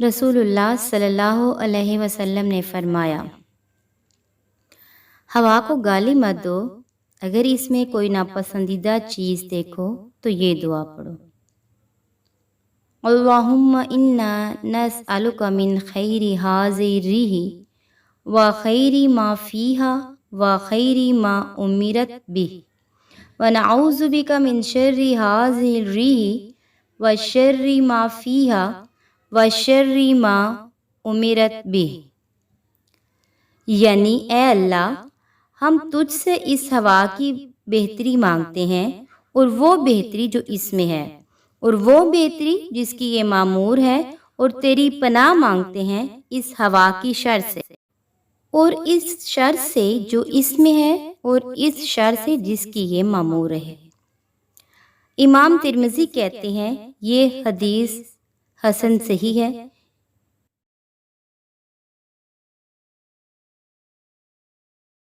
رسول اللہ صلی اللہ علیہ وسلم نے فرمایا، ہوا کو گالی مت دو، اگر اس میں کوئی ناپسندیدہ چیز دیکھو تو یہ دعا پڑھو، اللہم انا نسألک من خیر ھذہ الریح و خیر ما فیہا و خیر ما امرت بہ ونعوذ بک من شر ھذہ الریح و شر ما فیہا و شر ما امرت بہ، یعنی اے اللہ، ہم تجھ سے اس ہوا کی بہتری مانگتے ہیں اور وہ بہتری جو اس میں ہے، اور وہ بہتری جس کی یہ مامور ہے، اور تیری پناہ مانگتے ہیں اس ہوا کی شر سے، اور اس شر سے جو اس میں ہے، اور اس شر سے جس کی یہ مامور ہے۔ امام ترمذی کہتے ہیں یہ حدیث حسن صحیح ہے۔